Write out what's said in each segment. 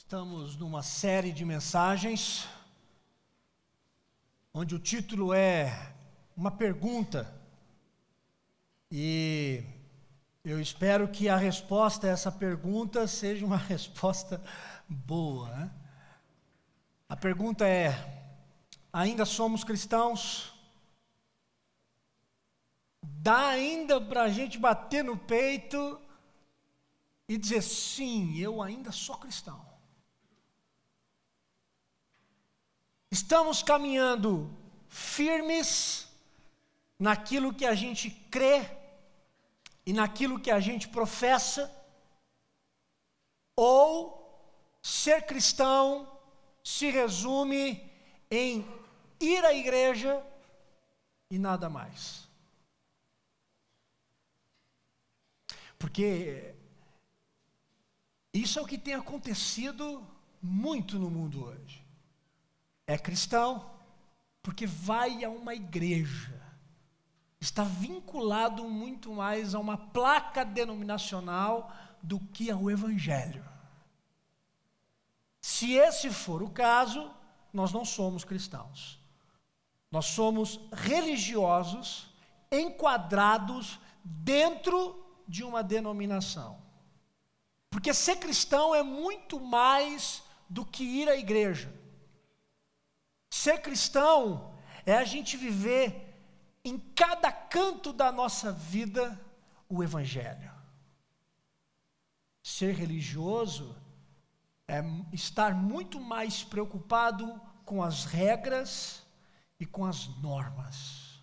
Estamos numa série de mensagens, onde o título é uma pergunta, e eu espero que a resposta a essa pergunta seja uma resposta boa, né? A pergunta é: ainda somos cristãos? Dá ainda para a gente bater no peito e dizer, sim, eu ainda sou cristão. Estamos caminhando firmes naquilo que a gente crê e naquilo que a gente professa, ou ser cristão se resume em ir à igreja e nada mais? Porque isso é o que tem acontecido muito no mundo hoje. É cristão porque vai a uma igreja, está vinculado muito mais a uma placa denominacional do que ao evangelho. Se esse for o caso, nós não somos cristãos. Nós somos religiosos enquadrados dentro de uma denominação. Porque ser cristão é muito mais do que ir à igreja. Ser cristão é a gente viver em cada canto da nossa vida o evangelho. Ser religioso é estar muito mais preocupado com as regras e com as normas.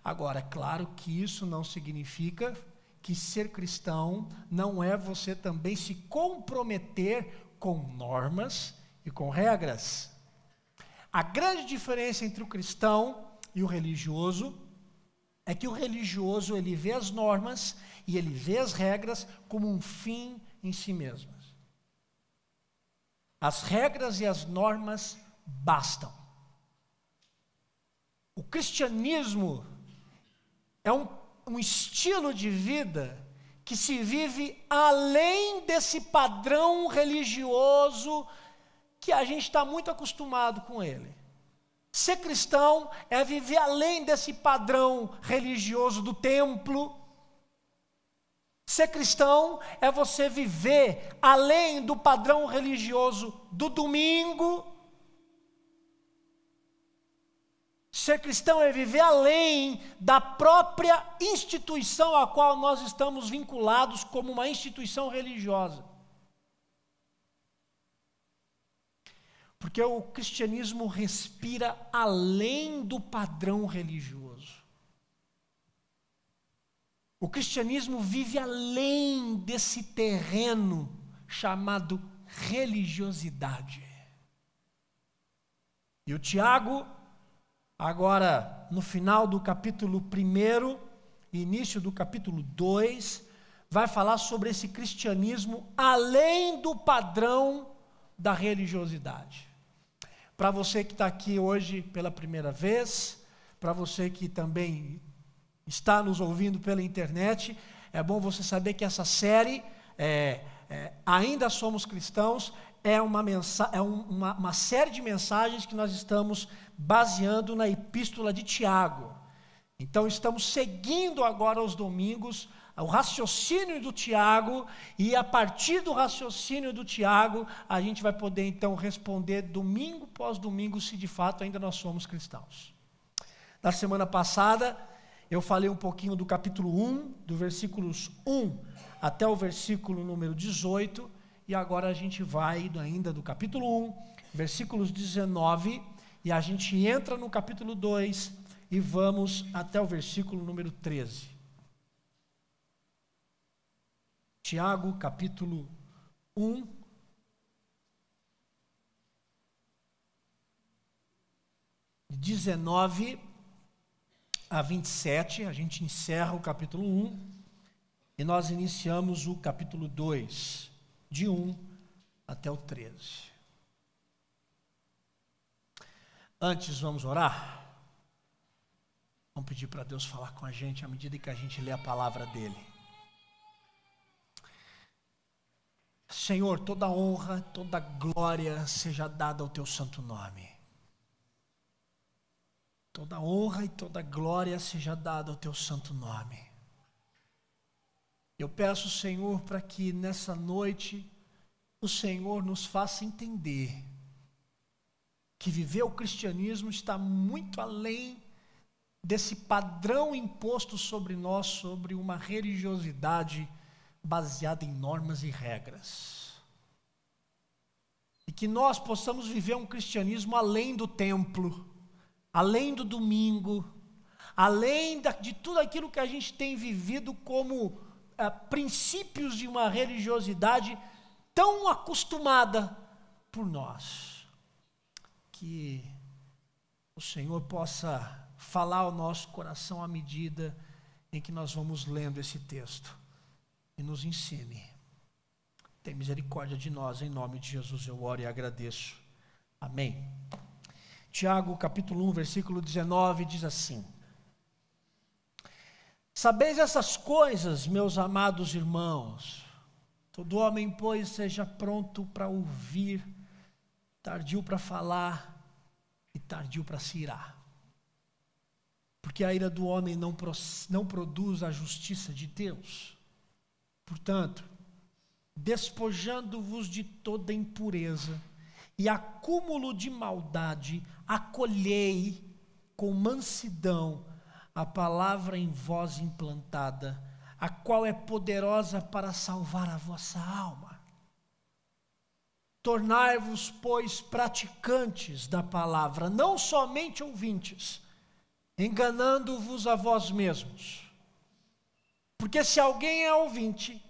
Agora, é claro que isso não significa que ser cristão não é você também se comprometer com normas e com regras. A grande diferença entre o cristão e o religioso é que o religioso, ele vê as normas e ele vê as regras como um fim em si mesmas. As regras e as normas bastam. O cristianismo é um estilo de vida que se vive além desse padrão religioso que a gente está muito acostumado com ele. Ser cristão é viver além desse padrão religioso do templo. Ser cristão é você viver além do padrão religioso do domingo. Ser cristão é viver além da própria instituição a qual nós estamos vinculados como uma instituição religiosa. Porque o cristianismo respira além do padrão religioso. O cristianismo vive além desse terreno chamado religiosidade. E o Tiago, agora no final do capítulo 1, início do capítulo 2, vai falar sobre esse cristianismo além do padrão da religiosidade. Para você que está aqui hoje pela primeira vez, para você que também está nos ouvindo pela internet, é bom você saber que essa série, Ainda Somos Cristãos, é uma série de mensagens que nós estamos baseando na epístola de Tiago. Então estamos seguindo agora aos domingos o raciocínio do Tiago, e a partir do raciocínio do Tiago, a gente vai poder então responder domingo após domingo se de fato ainda nós somos cristãos. Na semana passada, eu falei um pouquinho do capítulo 1, do versículos 1 até o versículo número 18, e agora a gente vai ainda do capítulo 1, versículos 19, e a gente entra no capítulo 2 e vamos até o versículo número 13. Tiago, capítulo 1, de 19 a 27, a gente encerra o capítulo 1, e nós iniciamos o capítulo 2, de 1 até o 13. Antes, vamos orar? Vamos pedir para Deus falar com a gente à medida que a gente lê a palavra dele. Senhor, toda honra, toda glória seja dada ao teu santo nome. Toda honra e toda glória seja dada ao teu santo nome. Eu peço, Senhor, para que nessa noite o Senhor nos faça entender que viver o cristianismo está muito além desse padrão imposto sobre nós, sobre uma religiosidade baseada em normas e regras. E que nós possamos viver um cristianismo além do templo, além do domingo, além de tudo aquilo que a gente tem vivido como princípios de uma religiosidade tão acostumada por nós. Que o Senhor possa falar ao nosso coração à medida em que nós vamos lendo esse texto e nos ensine. Tem misericórdia de nós, em nome de Jesus eu oro e agradeço. Amém. Tiago, capítulo 1, versículo 19, diz assim: sabeis essas coisas, meus amados irmãos. Todo homem, pois, seja pronto para ouvir, tardio para falar e tardio para se irar. Porque a ira do homem não produz a justiça de Deus. Portanto, despojando-vos de toda impureza e acúmulo de maldade, acolhei com mansidão a palavra em vós implantada, a qual é poderosa para salvar a vossa alma. Tornai-vos, pois, praticantes da palavra, não somente ouvintes, enganando-vos a vós mesmos. Porque se alguém é ouvinte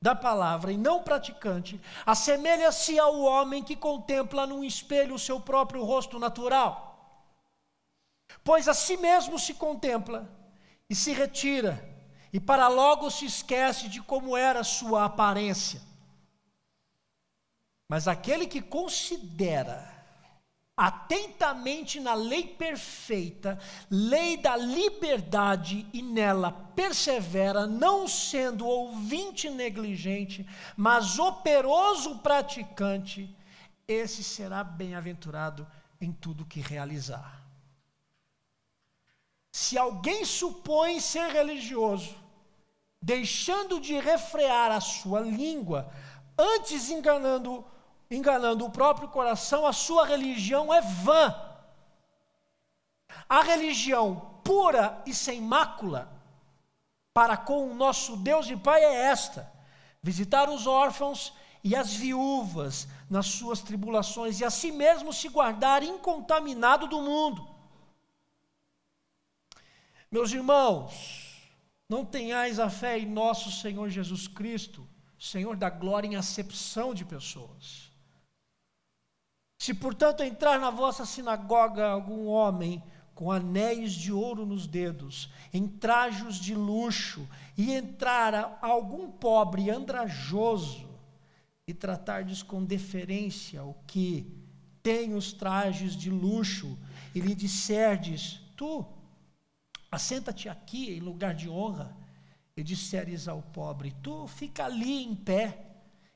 da palavra e não praticante, assemelha-se ao homem que contempla num espelho o seu próprio rosto natural. Pois a si mesmo se contempla e se retira, e para logo se esquece de como era sua aparência. Mas aquele que considera atentamente na lei perfeita, lei da liberdade, e nela persevera, não sendo ouvinte negligente, mas operoso praticante, esse será bem-aventurado em tudo que realizar. Se alguém supõe ser religioso, deixando de refrear a sua língua, antes enganando o próprio coração, a sua religião é vã. A religião pura e sem mácula para com o nosso Deus e Pai é esta: visitar os órfãos e as viúvas nas suas tribulações, e a si mesmo se guardar incontaminado do mundo. Meus irmãos, não tenhais a fé em nosso Senhor Jesus Cristo, Senhor da glória, em acepção de pessoas. Se, portanto, entrar na vossa sinagoga algum homem com anéis de ouro nos dedos, em trajos de luxo, e entrar algum pobre andrajoso, e tratardes com deferência o que tem os trajes de luxo, e lhe disserdes: tu, assenta-te aqui em lugar de honra, e disseres ao pobre: tu, fica ali em pé,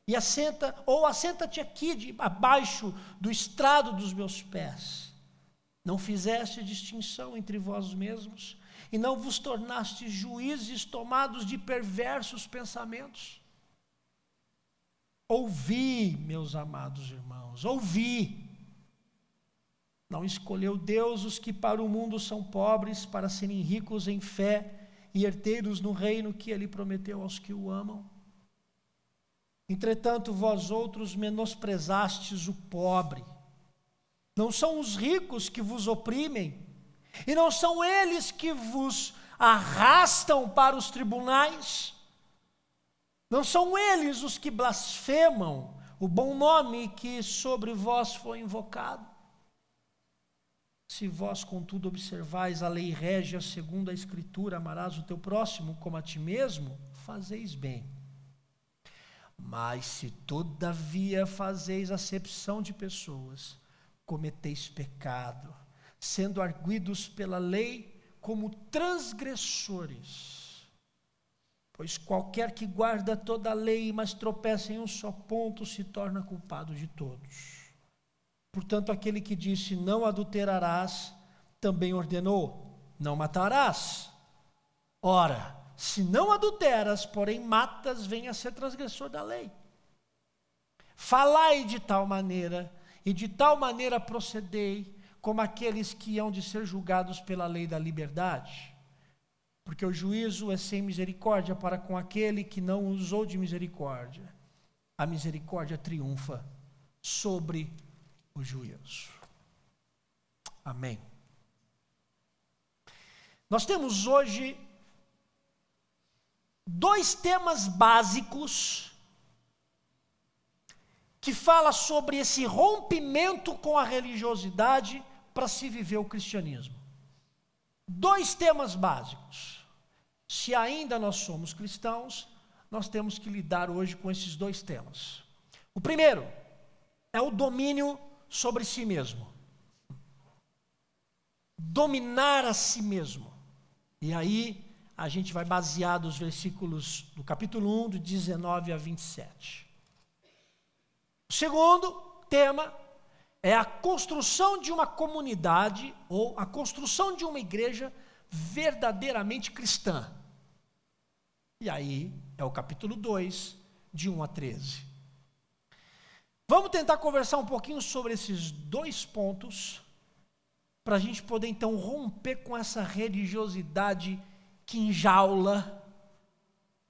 e assenta-te aqui abaixo do estrado dos meus pés. Não fizeste distinção entre vós mesmos, e não vos tornaste juízes tomados de perversos pensamentos. Ouvi, meus amados irmãos, ouvi. Não escolheu Deus os que para o mundo são pobres, para serem ricos em fé e herdeiros no reino que ele prometeu aos que o amam? Entretanto, vós outros menosprezastes o pobre. Não são os ricos que vos oprimem, e não são eles que vos arrastam para os tribunais. Não são eles os que blasfemam o bom nome que sobre vós foi invocado. Se vós, contudo, observais a lei régia segundo a Escritura, amarás o teu próximo como a ti mesmo, fazeis bem. Mas se todavia fazeis acepção de pessoas, cometeis pecado, sendo arguidos pela lei como transgressores. Pois qualquer que guarda toda a lei, mas tropeça em um só ponto, se torna culpado de todos. Portanto, aquele que disse, não adulterarás, também ordenou, não matarás. Ora, se não adulteras, porém matas, venha a ser transgressor da lei. Falai de tal maneira, e de tal maneira procedei, como aqueles que hão de ser julgados pela lei da liberdade. Porque o juízo é sem misericórdia para com aquele que não usou de misericórdia. A misericórdia triunfa sobre o juízo. Amém. Nós temos hoje 2 temas básicos que fala sobre esse rompimento com a religiosidade para se viver o cristianismo. 2 temas básicos. Se ainda nós somos cristãos, nós temos que lidar hoje com esses 2 temas. O primeiro é o domínio sobre si mesmo. Dominar a si mesmo. E aí a gente vai basear dos versículos do capítulo 1, do 19 a 27. O segundo tema é a construção de uma comunidade ou a construção de uma igreja verdadeiramente cristã. E aí é o capítulo 2, de 1 a 13. Vamos tentar conversar um pouquinho sobre esses 2 pontos, para a gente poder então romper com essa religiosidade que enjaula,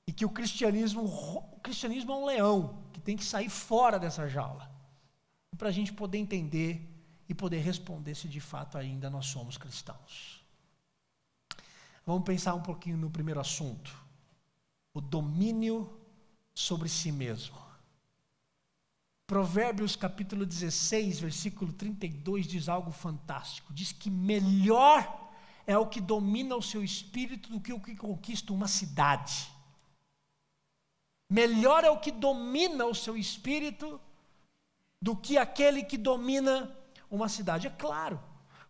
e que o cristianismo é um leão, que tem que sair fora dessa jaula, para a gente poder entender e poder responder se de fato ainda nós somos cristãos. Vamos pensar um pouquinho no primeiro assunto, o domínio sobre si mesmo. Provérbios capítulo 16, versículo 32 diz algo fantástico. Diz que melhor é o que domina o seu espírito do que o que conquista uma cidade. Melhor é o que domina o seu espírito do que aquele que domina uma cidade. É claro,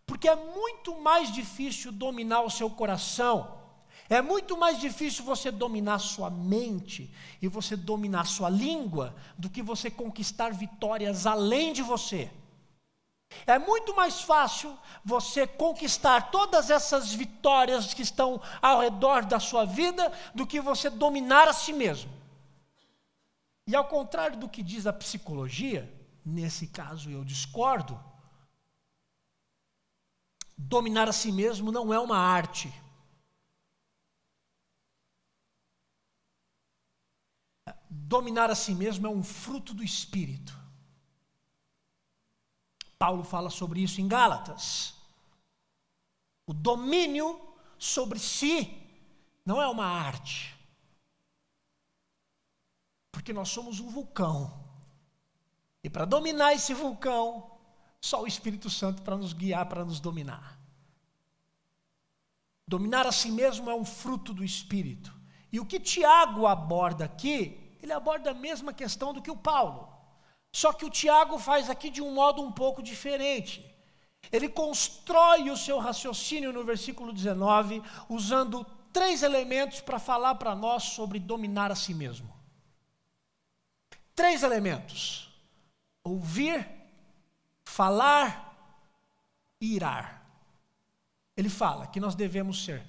porque é muito mais difícil dominar o seu coração. É muito mais difícil você dominar sua mente e você dominar sua língua do que você conquistar vitórias além de você. É muito mais fácil você conquistar todas essas vitórias que estão ao redor da sua vida do que você dominar a si mesmo. E ao contrário do que diz a psicologia, nesse caso eu discordo, dominar a si mesmo não é uma arte. Dominar a si mesmo é um fruto do Espírito. Paulo fala sobre isso em Gálatas. O domínio sobre si não é uma arte. Porque nós somos um vulcão. E para dominar esse vulcão, só o Espírito Santo para nos guiar, para nos dominar. Dominar a si mesmo é um fruto do Espírito. E o que Tiago aborda aqui, ele aborda a mesma questão do que o Paulo. Só que o Tiago faz aqui de um modo um pouco diferente. Ele constrói o seu raciocínio no versículo 19, usando 3 elementos para falar para nós sobre dominar a si mesmo. 3 elementos: ouvir, falar e irar. Ele fala que nós devemos ser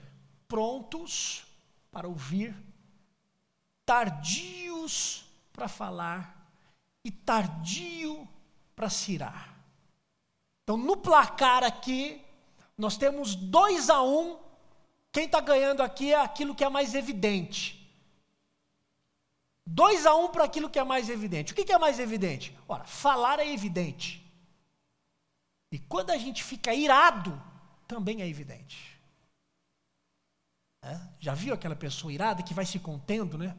prontos para ouvir, tardios para falar e tardio para se irar. Então, no placar aqui, nós temos 2-1. Quem está ganhando aqui é aquilo que é mais evidente. 2-1 para aquilo que é mais evidente. O que é mais evidente? Ora, falar é evidente. E quando a gente fica irado, também é evidente. Já viu aquela pessoa irada que vai se contendo, né?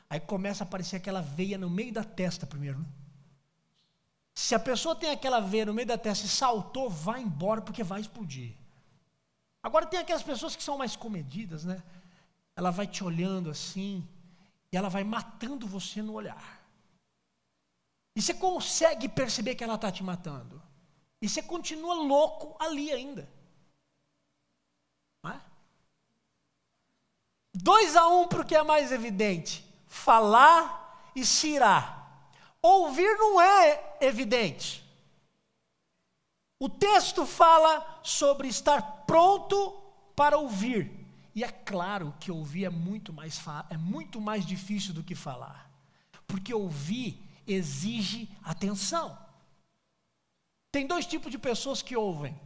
Aí começa a aparecer aquela veia no meio da testa primeiro, né? Se a pessoa tem aquela veia no meio da testa e saltou, vai embora porque vai explodir. Agora tem aquelas pessoas que são mais comedidas, né? Ela vai te olhando assim e ela vai matando você no olhar. E você consegue perceber que ela está te matando. E você continua louco ali ainda. Não é? 2-1 para o que é mais evidente: falar e se irar. Ouvir não é evidente. O texto fala sobre estar pronto para ouvir. E é claro que ouvir é muito mais difícil do que falar. Porque ouvir exige atenção. Tem 2 tipos de pessoas que ouvem.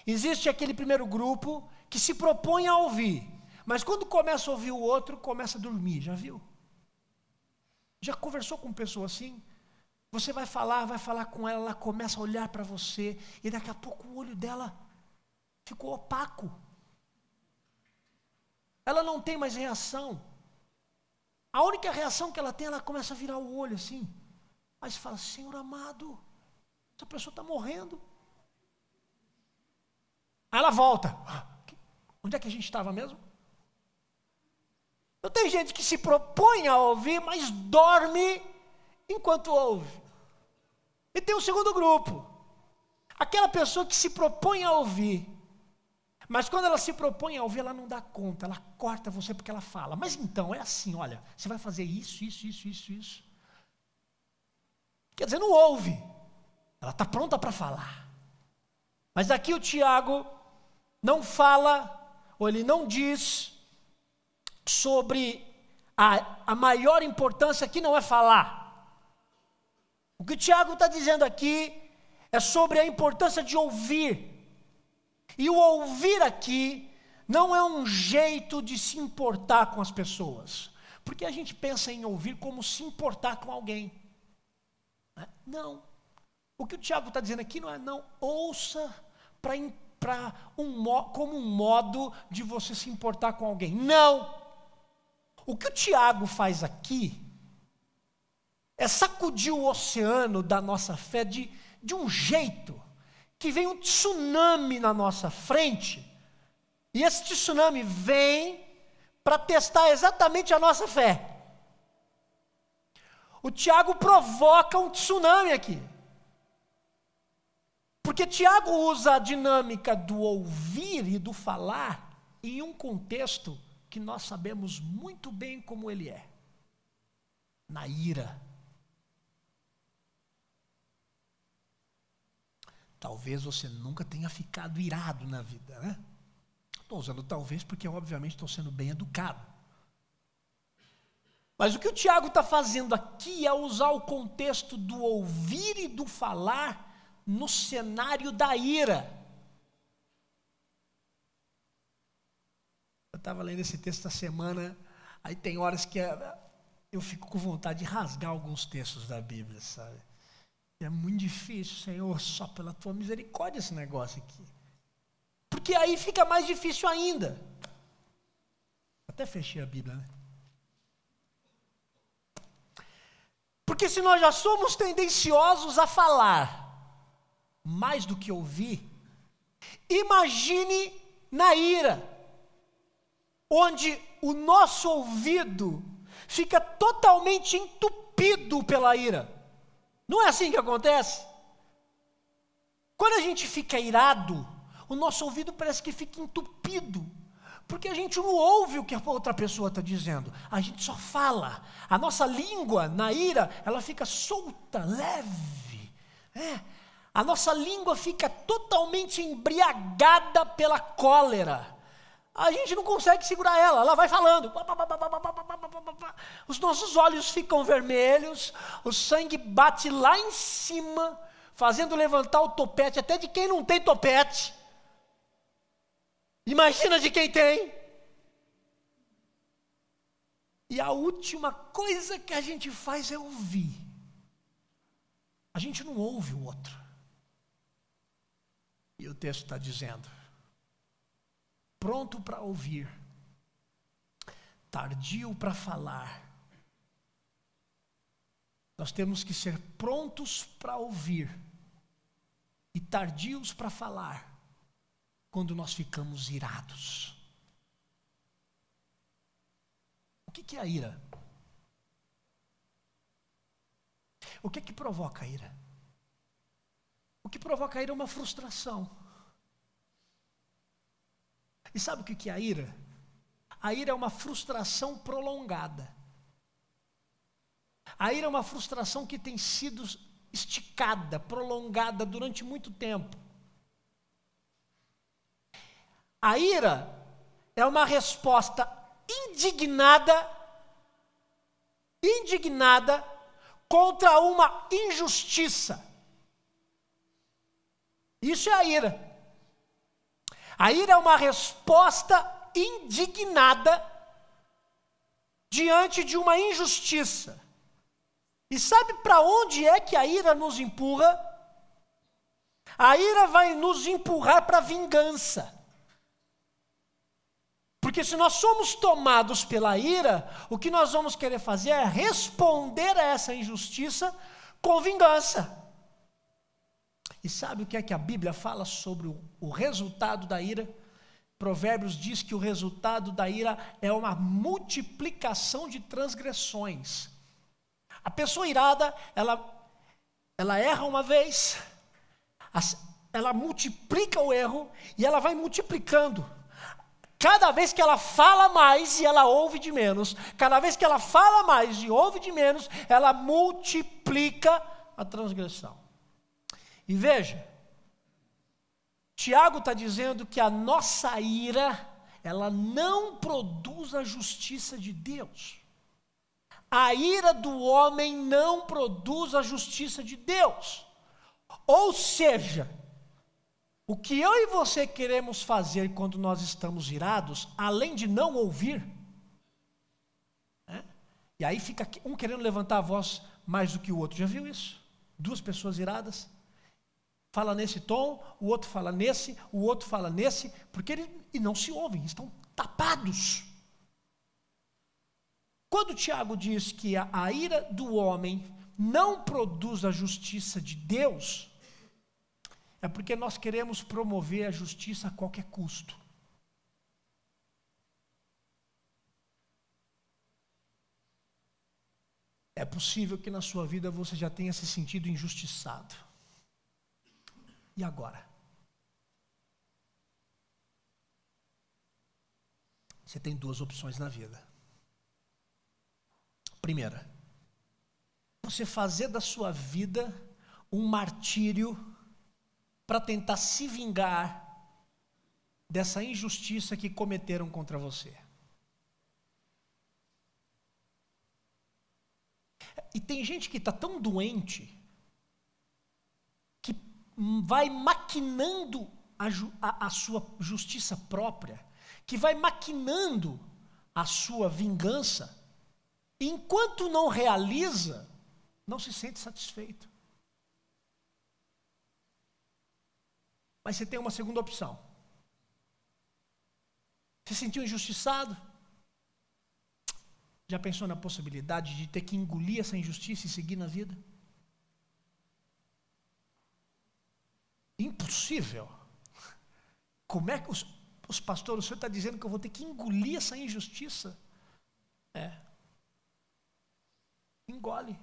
Existe aquele primeiro grupo que se propõe a ouvir, mas quando começa a ouvir o outro, começa a dormir, já viu? Já conversou com pessoa assim? Você vai falar com ela, ela começa a olhar para você, e daqui a pouco o olho dela ficou opaco. Ela não tem mais reação. A única reação que ela tem, ela começa a virar o olho assim. Aí você fala: Senhor amado, essa pessoa está morrendo. Aí ela volta. Onde é que a gente estava mesmo? Então tem gente que se propõe a ouvir, mas dorme enquanto ouve. E tem o segundo grupo. Aquela pessoa que se propõe a ouvir, mas quando ela se propõe a ouvir, ela não dá conta, ela corta você porque ela fala: mas então, é assim, olha, você vai fazer isso. Quer dizer, não ouve. Ela está pronta para falar. Mas aqui o Tiago não fala, ou ele não diz sobre a maior importância aqui não é falar. O que o Tiago está dizendo aqui é sobre a importância de ouvir. E o ouvir aqui não é um jeito de se importar com as pessoas. Porque a gente pensa em ouvir como se importar com alguém. Não. O que o Tiago está dizendo aqui não ouça como um modo de você se importar com alguém. Não. O que o Tiago faz aqui é sacudir o oceano da nossa fé de um jeito que vem um tsunami na nossa frente, e esse tsunami vem para testar exatamente a nossa fé. O Tiago provoca um tsunami aqui. Porque Tiago usa a dinâmica do ouvir e do falar em um contexto que nós sabemos muito bem como ele é: na ira. Talvez você nunca tenha ficado irado na vida, né? Estou usando talvez porque obviamente estou sendo bem educado. Mas o que o Tiago está fazendo aqui é usar o contexto do ouvir e do falar no cenário da ira. Eu estava lendo esse texto essa semana, aí tem horas que eu fico com vontade de rasgar alguns textos da Bíblia, sabe? É muito difícil, Senhor, só pela tua misericórdia esse negócio aqui. Porque aí fica mais difícil ainda. Até fechei a Bíblia, né? Porque se nós já somos tendenciosos a falar mais do que ouvir, imagine na ira, onde o nosso ouvido fica totalmente entupido pela ira. Não é assim que acontece? Quando a gente fica irado, o nosso ouvido parece que fica entupido, porque a gente não ouve o que a outra pessoa está dizendo, a gente só fala. A nossa língua, na ira, ela fica solta, leve. A nossa língua fica totalmente embriagada pela cólera. A gente não consegue segurar ela vai falando. Os nossos olhos ficam vermelhos, o sangue bate lá em cima, fazendo levantar o topete até de quem não tem topete. Imagina de quem tem. E a última coisa que a gente faz é ouvir. A gente não ouve o outro. E o texto está dizendo: pronto para ouvir, tardio para falar. Nós temos que ser prontos para ouvir e tardios para falar quando nós ficamos irados. O que é a ira? O que é que provoca a ira? O que provoca a ira é uma frustração. E sabe o que é a ira? A ira é uma frustração prolongada. A ira é uma frustração que tem sido esticada, prolongada durante muito tempo. A ira é uma resposta indignada contra uma injustiça. Isso é a ira. A ira é uma resposta indignada diante de uma injustiça. E sabe para onde é que a ira nos empurra? A ira vai nos empurrar para a vingança. Porque se nós somos tomados pela ira, o que nós vamos querer fazer é responder a essa injustiça com vingança. E sabe o que é que a Bíblia fala sobre o resultado da ira? Provérbios diz que o resultado da ira é uma multiplicação de transgressões. A pessoa irada, ela erra uma vez, ela multiplica o erro e ela vai multiplicando. Cada vez que ela fala mais e ela ouve de menos, cada vez que ela fala mais e ouve de menos, ela multiplica a transgressão. E veja, Tiago está dizendo que a nossa ira, ela não produz a justiça de Deus. A ira do homem não produz a justiça de Deus. Ou seja, o que eu e você queremos fazer quando nós estamos irados, além de não ouvir, e aí fica um querendo levantar a voz mais do que o outro. Já viu isso? Duas pessoas iradas, fala nesse tom, o outro fala nesse, o outro fala nesse, porque eles não se ouvem, estão tapados. Quando Tiago diz que a ira do homem não produz a justiça de Deus, é porque nós queremos promover a justiça a qualquer custo. É possível que na sua vida você já tenha se sentido injustiçado. E agora? Você tem duas opções na vida. Primeira, você fazer da sua vida um martírio para tentar se vingar dessa injustiça que cometeram contra você. E tem gente que está tão doente que vai maquinando a sua justiça própria, que vai maquinando a sua vingança, e enquanto não realiza, não se sente satisfeito. Mas você tem uma segunda opção. Se sentiu injustiçado? Já pensou na possibilidade de ter que engolir essa injustiça e seguir na vida? Impossível. Como é que os pastores, o senhor está dizendo que eu vou ter que engolir essa injustiça? Engole.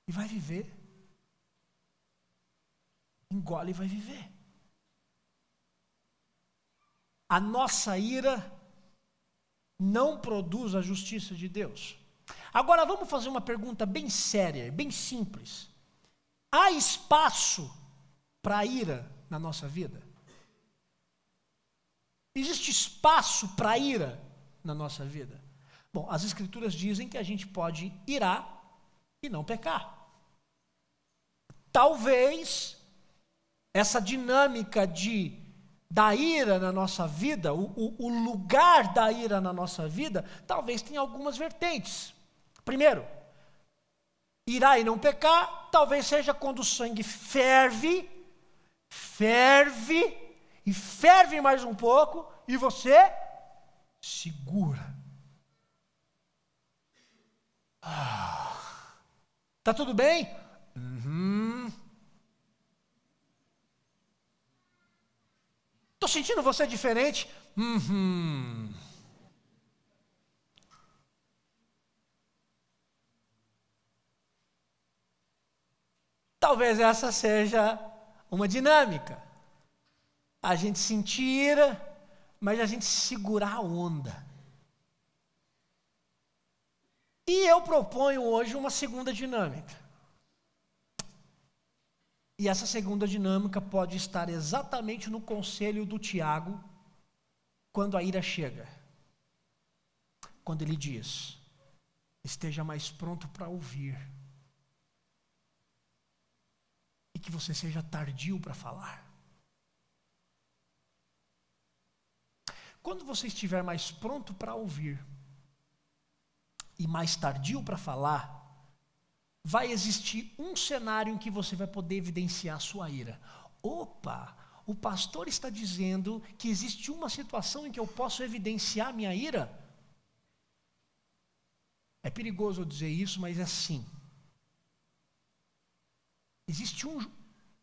E vai viver. Engole e vai viver. A nossa ira não produz a justiça de Deus. Agora vamos fazer uma pergunta bem séria, bem simples. Há espaço para a ira na nossa vida? Existe espaço para a ira na nossa vida? Bom, as Escrituras dizem que a gente pode irar e não pecar. Talvez essa dinâmica da ira na nossa vida, o lugar da ira na nossa vida, talvez tenha algumas vertentes. Primeiro, irar e não pecar, talvez seja quando o sangue ferve e ferve mais um pouco, e você segura. Tá tudo bem? Estou sentindo você diferente? Talvez essa seja uma dinâmica. A gente sentir ira, mas a gente segurar a onda. E eu proponho hoje uma segunda dinâmica. E essa segunda dinâmica pode estar exatamente no conselho do Tiago, quando a ira chega. Quando ele diz: esteja mais pronto para ouvir, e que você seja tardio para falar. Quando você estiver mais pronto para ouvir e mais tardio para falar, vai existir um cenário em que você vai poder evidenciar a sua ira. Opa, o pastor está dizendo que existe uma situação em que eu posso evidenciar minha ira? É perigoso eu dizer isso, mas é assim. Existe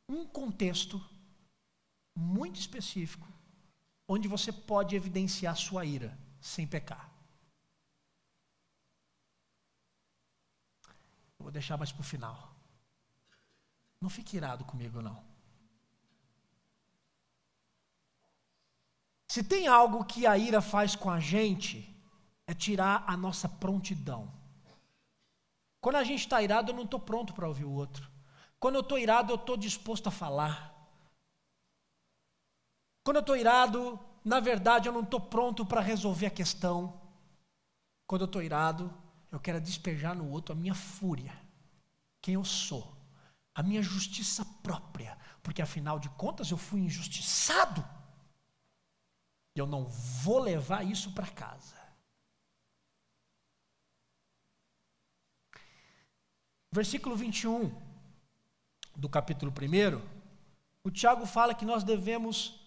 um contexto muito específico onde você pode evidenciar sua ira sem pecar. Eu vou deixar mais para o final. Não fique irado comigo, não. Se tem algo que a ira faz com a gente, é tirar a nossa prontidão. Quando a gente está irado, eu não estou pronto para ouvir o outro. Quando eu estou irado, eu estou disposto a falar. Quando eu estou irado, na verdade, eu não estou pronto para resolver a questão. Quando eu estou irado, eu quero despejar no outro a minha fúria, quem eu sou, a minha justiça própria, porque afinal de contas eu fui injustiçado. E eu não vou levar isso para casa. Versículo 21 do capítulo 1, o Tiago fala que nós devemos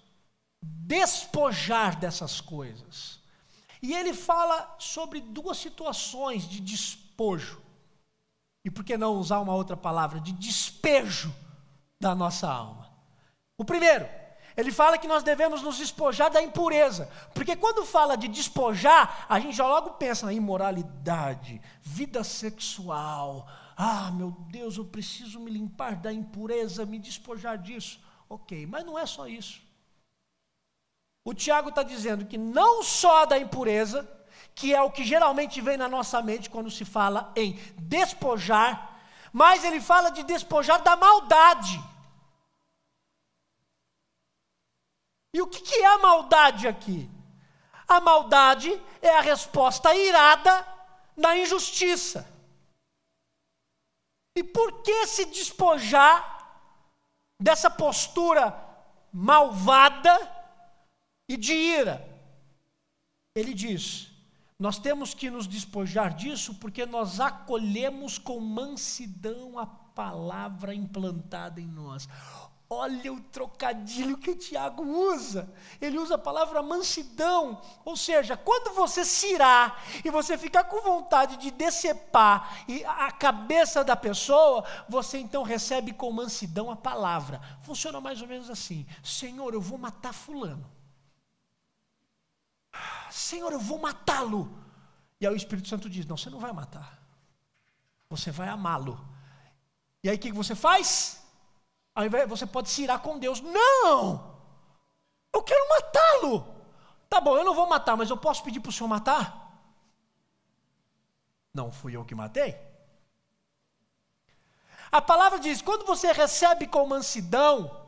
despojar dessas coisas. E ele fala sobre duas situações de despojo. E por que não usar uma outra palavra? De despejo da nossa alma. O primeiro, ele fala que nós devemos nos despojar da impureza. Porque quando fala de despojar, a gente já logo pensa na imoralidade, vida sexual. Ah, meu Deus, eu preciso me limpar da impureza, me despojar disso. Ok, mas não é só isso. O Tiago está dizendo que não só da impureza, que é o que geralmente vem na nossa mente quando se fala em despojar, mas ele fala de despojar da maldade. E o que é a maldade aqui? A maldade é a resposta irada na injustiça. E por que se despojar dessa postura malvada e de ira? Ele diz: nós temos que nos despojar disso porque nós acolhemos com mansidão a palavra implantada em nós. Olha o trocadilho que o Tiago usa. Ele usa a palavra mansidão. Ou seja, quando você se irar e você ficar com vontade de decepar a cabeça da pessoa, você então recebe com mansidão a palavra. Funciona mais ou menos assim: Senhor, eu vou matar fulano. Senhor, eu vou matá-lo. E aí o Espírito Santo diz: não, você não vai matar. Você vai amá-lo. E aí o que você faz? Ao invés, você pode se irar com Deus. Não! Eu quero matá-lo. Tá bom, eu não vou matar, mas eu posso pedir para o Senhor matar? Não fui eu que matei? A palavra diz: quando você recebe com mansidão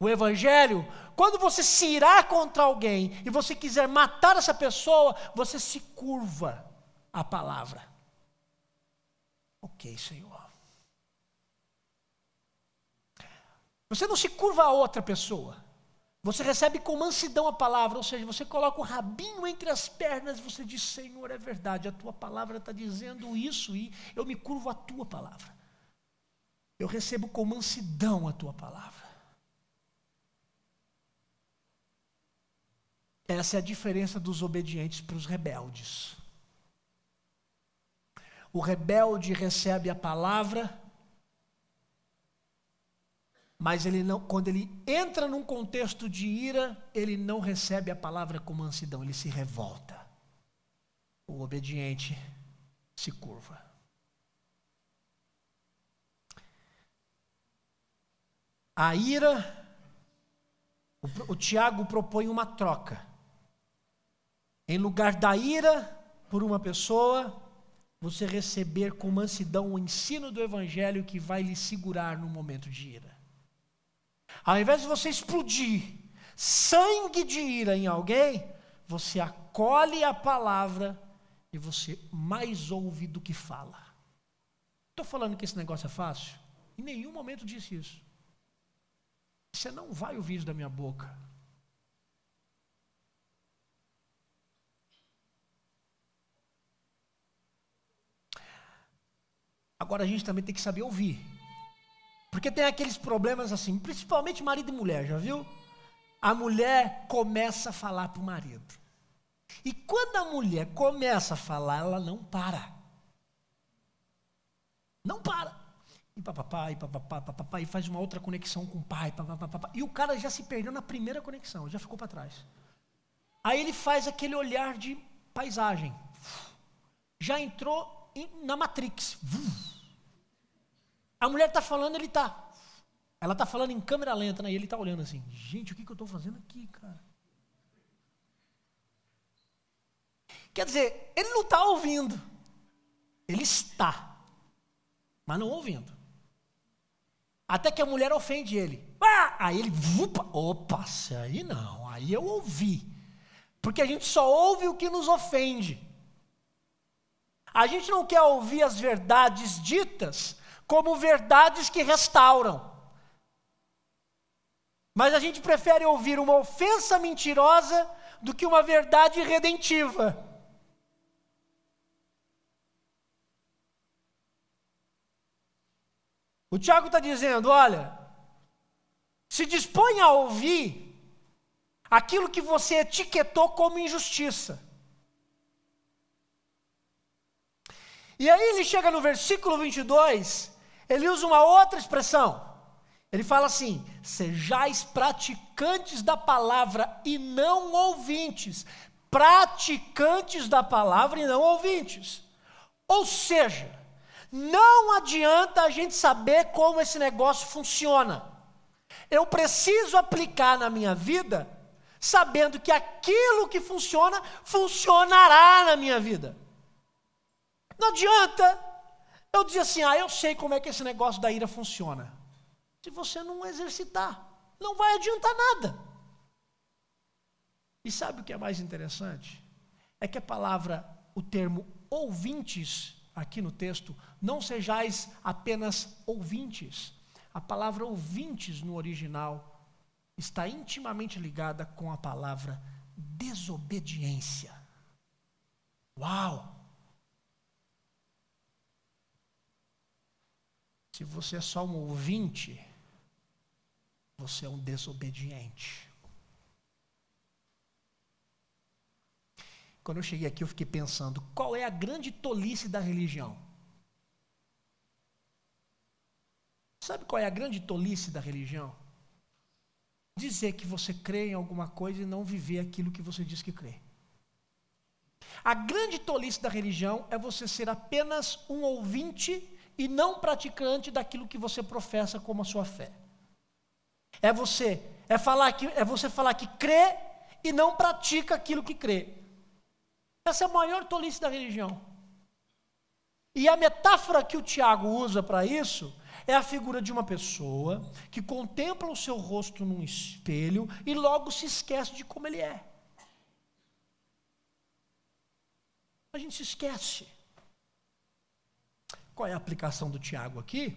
o Evangelho, quando você se irar contra alguém e você quiser matar essa pessoa, você se curva à palavra. Ok, Senhor. Você não se curva a outra pessoa. Você recebe com mansidão a palavra, ou seja, você coloca o rabinho entre as pernas e você diz: Senhor, é verdade, a tua palavra está dizendo isso e eu me curvo à tua palavra. Eu recebo com mansidão a tua palavra. Essa é a diferença dos obedientes para os rebeldes. O rebelde recebe a palavra, mas ele não, quando ele entra num contexto de ira, ele não recebe a palavra com mansidão, ele se revolta. O obediente se curva. A ira O Tiago propõe uma troca. Em lugar da ira por uma pessoa, você receber com mansidão o ensino do Evangelho que vai lhe segurar no momento de ira. Ao invés de você explodir sangue de ira em alguém, você acolhe a palavra e você mais ouve do que fala. Estou falando que esse negócio é fácil? Em nenhum momento disse isso. Você não vai ouvir isso da minha boca. Agora a gente também tem que saber ouvir. Porque tem aqueles problemas assim, principalmente marido e mulher, já viu? A mulher começa a falar para o marido. E quando a mulher começa a falar, ela não para. Não para. E papapá, e faz uma outra conexão com o pai, papapá. E o cara já se perdeu na primeira conexão, já ficou para trás. Aí ele faz aquele olhar de paisagem. Já entrou na Matrix. A mulher está falando, ela está falando em câmera lenta, né? E ele está olhando assim, gente, o que eu estou fazendo aqui, cara? Quer dizer, ele não está ouvindo. Ele está, mas não ouvindo. Até que a mulher ofende ele. Aí ele, opa, isso aí não, aí eu ouvi. Porque a gente só ouve o que nos ofende. A gente não quer ouvir as verdades ditas como verdades que restauram. Mas a gente prefere ouvir uma ofensa mentirosa do que uma verdade redentiva. O Tiago está dizendo, olha, se dispõe a ouvir aquilo que você etiquetou como injustiça. E aí ele chega no versículo 22, ele usa uma outra expressão. Ele fala assim, sejais praticantes da palavra e não ouvintes. Praticantes da palavra e não ouvintes. Ou seja, não adianta a gente saber como esse negócio funciona. Eu preciso aplicar na minha vida, sabendo que aquilo que funciona, funcionará na minha vida. Não adianta eu dizer assim, eu sei como é que esse negócio da ira funciona. Se você não exercitar, não vai adiantar nada. E sabe o que é mais interessante? É que a palavra, o termo ouvintes, aqui no texto, não sejais apenas ouvintes. A palavra ouvintes no original está intimamente ligada com a palavra desobediência. Uau! Se você é só um ouvinte, você é um desobediente. Quando eu cheguei aqui, eu fiquei pensando, qual é a grande tolice da religião? Sabe qual é a grande tolice da religião? Dizer que você crê em alguma coisa e não viver aquilo que você diz que crê. A grande tolice da religião é você ser apenas um ouvinte e não praticante daquilo que você professa como a sua fé. É você falar que crê e não pratica aquilo que crê. Essa é a maior tolice da religião. E a metáfora que o Tiago usa para isso é a figura de uma pessoa que contempla o seu rosto num espelho e logo se esquece de como ele é. A gente se esquece. Qual é a aplicação do Tiago aqui?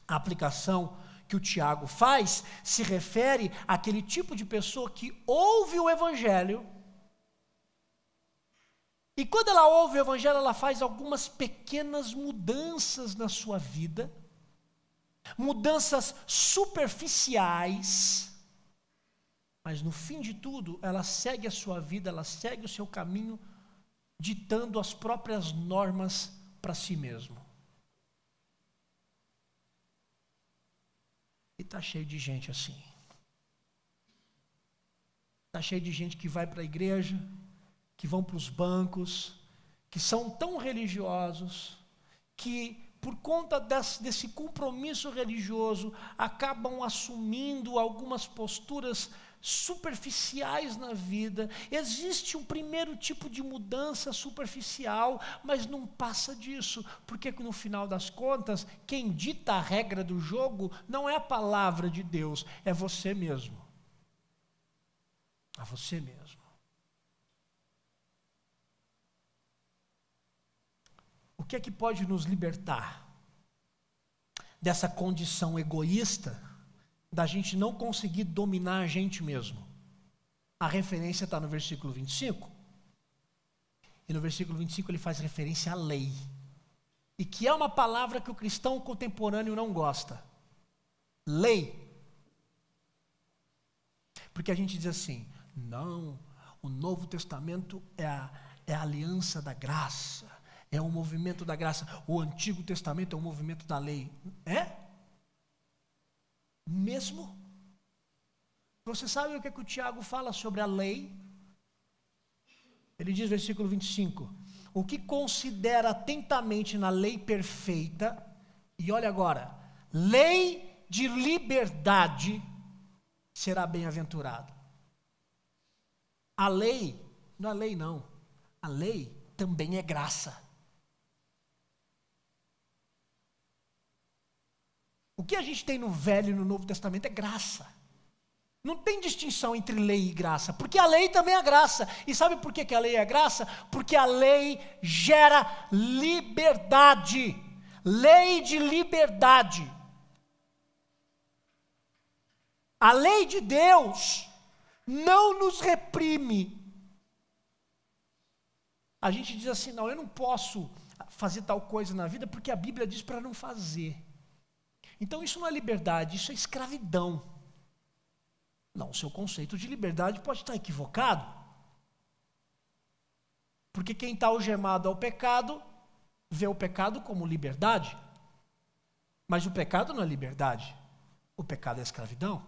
A aplicação que o Tiago faz se refere àquele tipo de pessoa que ouve o Evangelho e quando ela ouve o Evangelho, ela faz algumas pequenas mudanças na sua vida, mudanças superficiais, mas no fim de tudo, ela segue a sua vida, ela segue o seu caminho, ditando as próprias normas para si mesmo. E está cheio de gente assim. Está cheio de gente que vai para a igreja, que vão para os bancos, que são tão religiosos, que por conta desse compromisso religioso, acabam assumindo algumas posturas superficiais na vida. Existe um primeiro tipo de mudança superficial, mas não passa disso, porque no final das contas, quem dita a regra do jogo não é a palavra de Deus, é você mesmo. É você mesmo. O que é que pode nos libertar dessa condição egoísta da gente não conseguir dominar a gente mesmo? A referência está no versículo 25. E no versículo 25 ele faz referência à lei. E que é uma palavra que o cristão contemporâneo não gosta. Lei. Porque a gente diz assim, não, o Novo Testamento é a aliança da graça. É o movimento da graça. O Antigo Testamento é o movimento da lei. É? Mesmo? Você sabe o que o Tiago fala sobre a lei? Ele diz, versículo 25, o que considera atentamente na lei perfeita, e olha agora, lei de liberdade, será bem-aventurado. A lei, não é lei não, a lei também é graça. O que a gente tem no Velho e no Novo Testamento é graça. Não tem distinção entre lei e graça, porque a lei também é graça. E sabe por que a lei é graça? Porque a lei gera liberdade. Lei de liberdade. A lei de Deus não nos reprime. A gente diz assim, não, eu não posso fazer tal coisa na vida porque a Bíblia diz para não fazer. Então isso não é liberdade, isso é escravidão. Não, o seu conceito de liberdade pode estar equivocado. Porque quem está algemado ao pecado, vê o pecado como liberdade. Mas o pecado não é liberdade, o pecado é escravidão.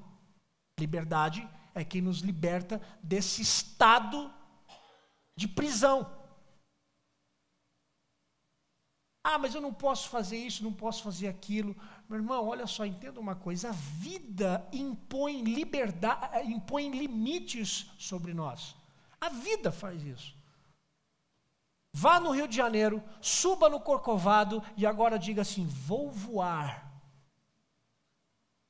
Liberdade é quem nos liberta desse estado de prisão. Ah, mas eu não posso fazer isso, não posso fazer aquilo. Meu irmão, olha só, entenda uma coisa. A vida impõe liberdade, impõe limites sobre nós. A vida faz isso. Vá no Rio de Janeiro, suba no Corcovado e agora diga assim, vou voar.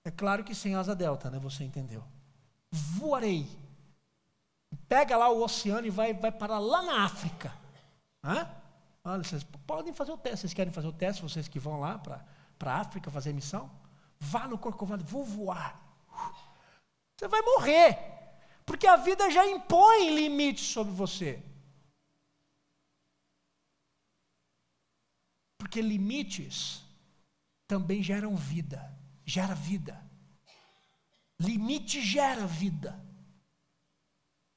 É claro que sem asa delta, né? Você entendeu. Voarei. Pega lá o oceano e vai parar lá na África. Hã? Olha, vocês podem fazer o teste. Vocês querem fazer o teste, vocês que vão lá para a África fazer missão? Vá no Corcovado, vou voar. Você vai morrer, porque a vida já impõe limites sobre você. Porque limites também geram vida, gera vida. Limite gera vida.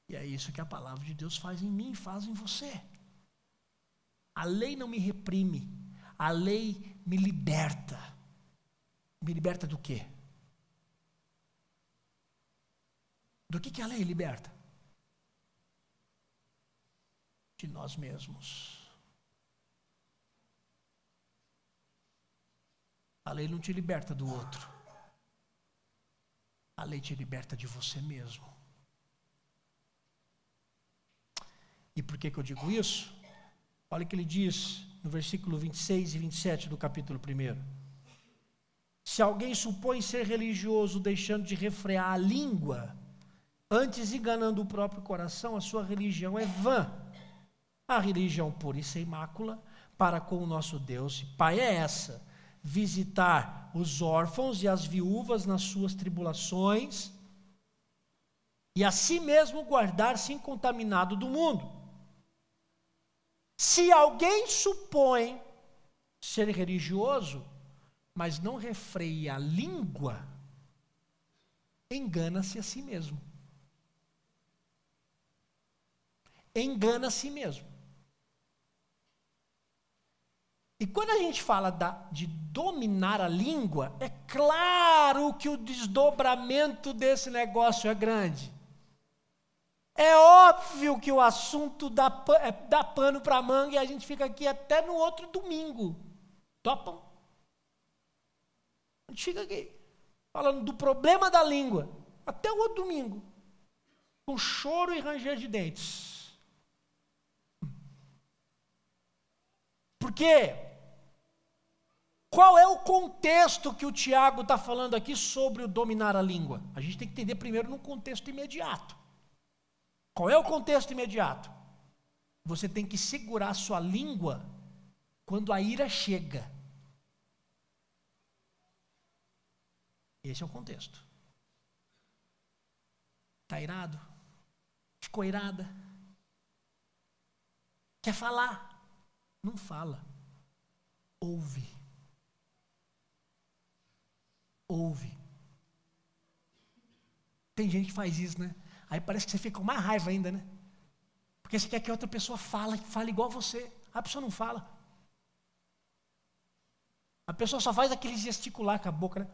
E é isso que a palavra de Deus faz em mim e faz em você. A lei não me reprime, a lei me liberta. Me liberta do quê? Do que a lei liberta? De nós mesmos. A lei não te liberta do outro. A lei te liberta de você mesmo. E por que eu digo isso? Olha o que ele diz no versículo 26 e 27 do capítulo 1. Se alguém supõe ser religioso, deixando de refrear a língua, antes enganando o próprio coração, a sua religião é vã. A religião pura e sem mácula para com o nosso Deus e Pai é essa: visitar os órfãos e as viúvas nas suas tribulações e a si mesmo guardar-se incontaminado do mundo. Se alguém supõe ser religioso, mas não refreia a língua, engana-se a si mesmo. Engana a si mesmo. E quando a gente fala de dominar a língua, é claro que o desdobramento desse negócio é grande. É óbvio que o assunto dá pano para manga e a gente fica aqui até no outro domingo. Topam? gente fica aqui, falando do problema da língua, até o outro domingo, com choro e ranger de dentes. Por quê? Qual é o contexto que o Tiago está falando aqui sobre o dominar a língua? A gente tem que entender primeiro no contexto imediato. Qual é o contexto imediato? Você tem que segurar a sua língua quando a ira chega. Esse é o contexto. Está irado? Ficou irada? Quer falar? Não fala. Ouve. Ouve. Tem gente que faz isso, né? Aí parece que você fica com mais raiva ainda, né? Porque você quer que a outra pessoa fale igual você. A pessoa não fala. A pessoa só faz aquele gesticular com a boca, né?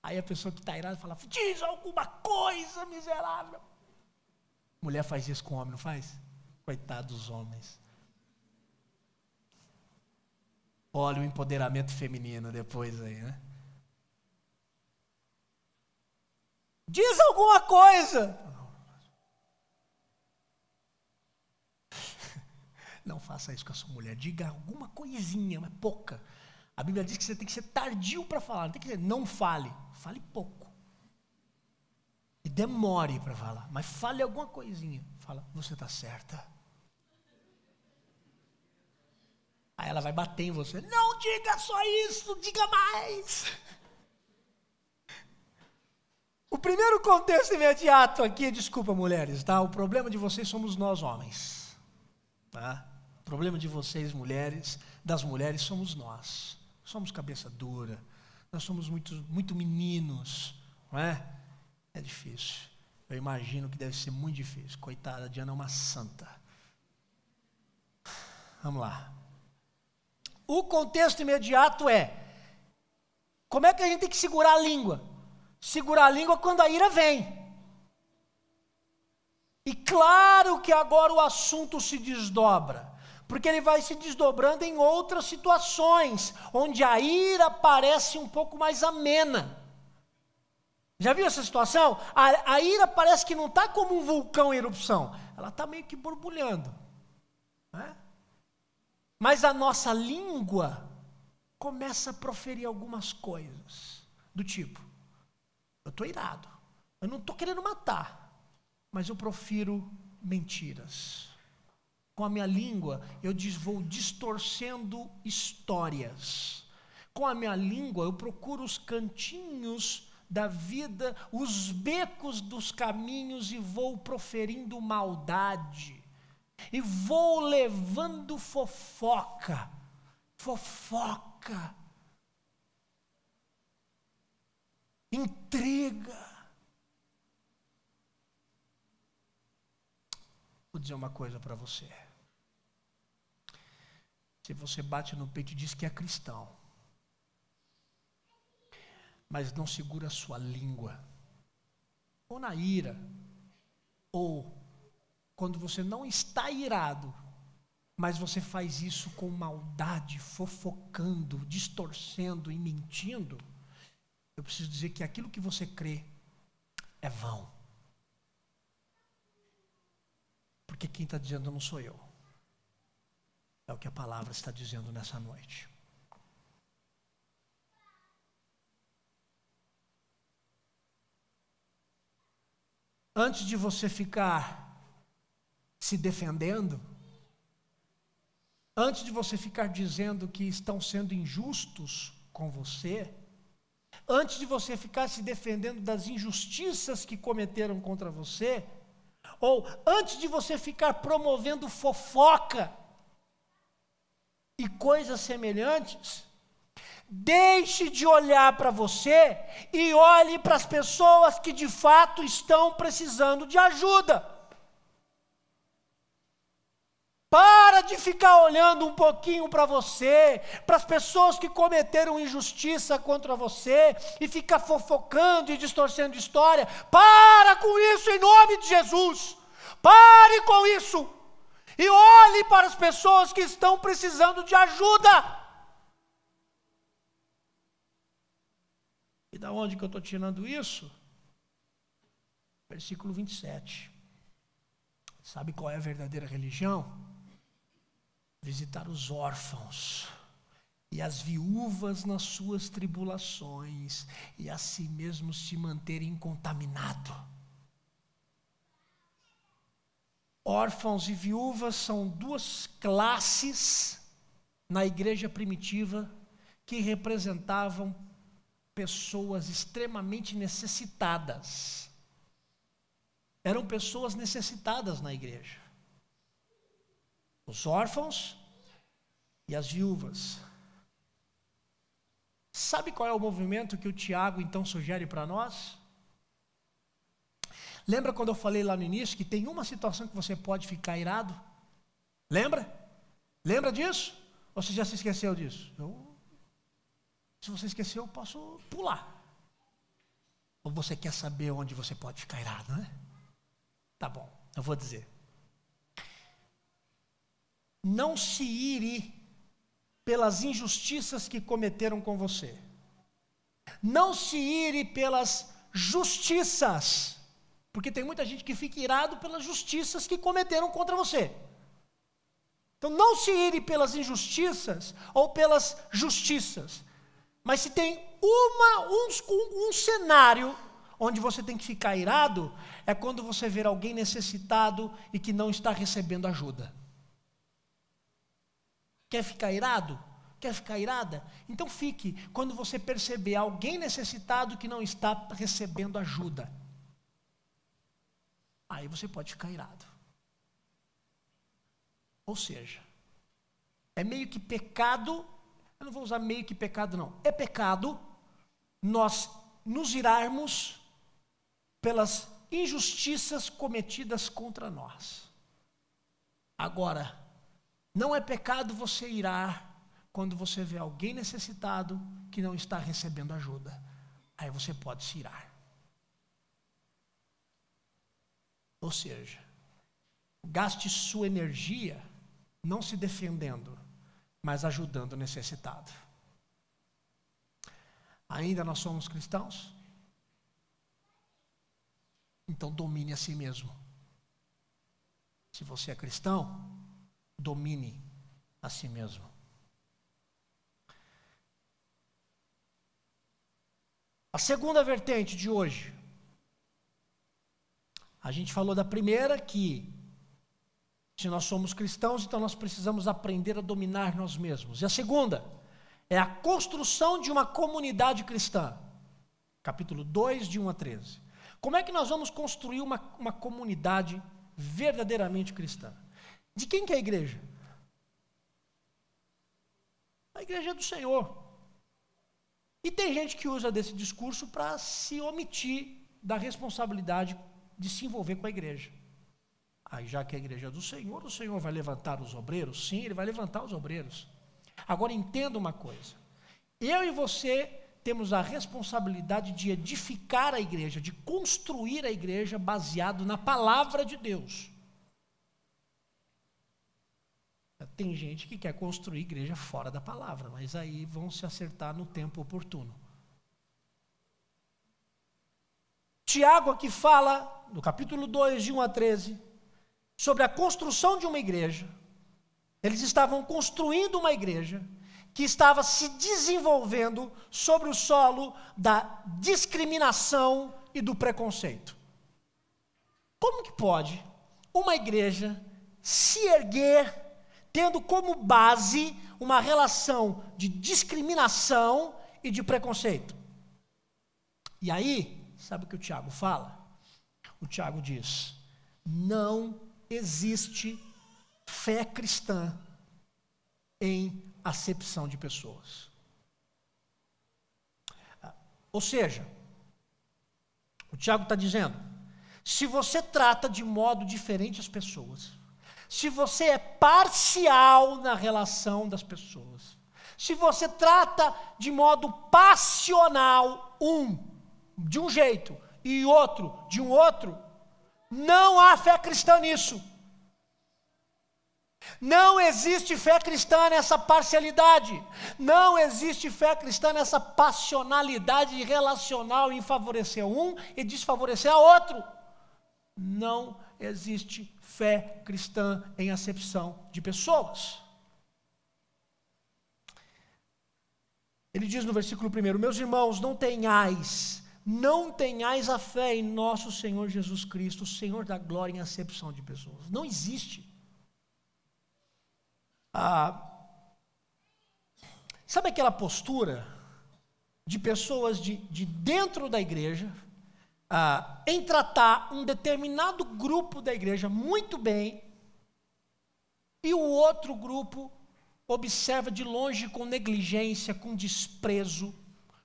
Aí a pessoa que está irada fala, diz alguma coisa, miserável. Mulher faz isso com homem, não faz? Coitado dos homens. Olha o empoderamento feminino depois aí, né? Diz alguma coisa. Não faça isso com a sua mulher. Diga alguma coisinha, mas pouca. A Bíblia diz que você tem que ser tardio para falar. Não tem que dizer, não fale. Fale pouco. E demore para falar. Mas fale alguma coisinha. Fala, você está certa. Aí ela vai bater em você. Não diga só isso, diga mais. O primeiro contexto imediato aqui, desculpa mulheres, tá? O problema de vocês somos nós homens. Tá? O problema de vocês mulheres, das mulheres somos nós. Somos cabeça dura. Nós somos muito meninos, não é? É difícil. Eu imagino que deve ser muito difícil. Coitada, a Diana é uma santa. Vamos lá. O contexto imediato é, como é que a gente tem que segurar a língua? Segurar a língua quando a ira vem. E claro que agora o assunto se desdobra, porque ele vai se desdobrando em outras situações, onde a ira parece um pouco mais amena. Já viu essa situação? A ira parece que não está como um vulcão em erupção, ela está meio que borbulhando, né? Mas a nossa língua começa a proferir algumas coisas, do tipo, eu estou irado, eu não estou querendo matar, mas eu profiro mentiras. Com a minha língua, eu vou distorcendo histórias. Com a minha língua, eu procuro os cantinhos da vida, os becos dos caminhos e vou proferindo maldade. E vou levando fofoca, intriga. Vou dizer uma coisa para você. Se você bate no peito e diz que é cristão, mas não segura a sua língua, ou na ira, ou quando você não está irado, mas você faz isso com maldade, fofocando, distorcendo e mentindo, eu preciso dizer que aquilo que você crê é vão. Porque quem está dizendo não sou eu. É o que a palavra está dizendo nessa noite. Antes de você ficar se defendendo, antes de você ficar dizendo que estão sendo injustos com você, antes de você ficar se defendendo das injustiças que cometeram contra você, ou antes de você ficar promovendo fofoca e coisas semelhantes, deixe de olhar para você e olhe para as pessoas que de fato estão precisando de ajuda. Para de ficar olhando um pouquinho para você, para as pessoas que cometeram injustiça contra você, e ficar fofocando e distorcendo história. Para com isso em nome de Jesus. Pare com isso. E olhe para as pessoas que estão precisando de ajuda. E da onde que eu estou tirando isso? Versículo 27. Sabe qual é a verdadeira religião? Visitar os órfãos e as viúvas nas suas tribulações, e a si mesmo se manter incontaminado. Órfãos e viúvas são duas classes na igreja primitiva que representavam pessoas extremamente necessitadas. Eram pessoas necessitadas na igreja. Os órfãos e as viúvas. Sabe qual é o movimento que o Tiago então sugere para nós? Lembra quando eu falei lá no início que tem uma situação que você pode ficar irado? Lembra? Lembra disso? Ou você já se esqueceu disso? Se você esqueceu, eu posso pular. Ou você quer saber onde você pode ficar irado, né? Tá bom, eu vou dizer. Não se ire pelas injustiças que cometeram com você. Não se ire pelas justiças, porque tem muita gente que fica irado pelas justiças que cometeram contra você. Então não se ire pelas injustiças ou pelas justiças. Mas se tem um cenário onde você tem que ficar irado, é quando você ver alguém necessitado e que não está recebendo ajuda. Quer ficar irado? Quer ficar irada? Então fique quando você perceber alguém necessitado que não está recebendo ajuda. Aí você pode ficar irado. Ou seja, é meio que pecado, eu não vou usar meio que pecado não, é pecado nós nos irarmos pelas injustiças cometidas contra nós. Agora, não é pecado você irar quando você vê alguém necessitado que não está recebendo ajuda. Aí você pode se irar. Ou seja, gaste sua energia não se defendendo, mas ajudando o necessitado. Ainda nós somos cristãos? Então domine a si mesmo. Se você é cristão, domine a si mesmo. A segunda vertente de hoje. A gente falou da primeira, que se nós somos cristãos, então nós precisamos aprender a dominar nós mesmos. E a segunda é a construção de uma comunidade cristã. Capítulo 2, de 1 a 13. Como é que nós vamos construir uma comunidade verdadeiramente cristã? De quem que é a igreja? A igreja é do Senhor. E tem gente que usa desse discurso para se omitir da responsabilidade de se envolver com a igreja. Aí, já que a igreja é do Senhor, o Senhor vai levantar os obreiros? Sim, Ele vai levantar os obreiros. Agora, entenda uma coisa. Eu e você temos a responsabilidade de edificar a igreja, de construir a igreja baseado na palavra de Deus. Tem gente que quer construir igreja fora da palavra, mas aí vão se acertar no tempo oportuno. Tiago aqui fala, no capítulo 2, de 1 a 13, sobre a construção de uma igreja. Eles estavam construindo uma igreja que estava se desenvolvendo sobre o solo da discriminação e do preconceito. Como que pode uma igreja se erguer tendo como base uma relação de discriminação e de preconceito? E aí, sabe o que o Tiago fala? O Tiago diz: não existe fé cristã em acepção de pessoas. Ou seja, o Tiago está dizendo, se você trata de modo diferente as pessoas, se você é parcial na relação das pessoas, se você trata de modo passional de um jeito e outro de um outro, não há fé cristã nisso. Não existe fé cristã nessa parcialidade. Não existe fé cristã nessa passionalidade relacional em favorecer um e desfavorecer a outro. Não existe fé cristã em acepção de pessoas. Ele diz no versículo 1: meus irmãos, não tenhais a fé em nosso Senhor Jesus Cristo, o Senhor da glória, em acepção de pessoas. Não existe. Sabe aquela postura de pessoas de dentro da igreja, em tratar um determinado grupo da igreja muito bem, e o outro grupo observa de longe com negligência, com desprezo,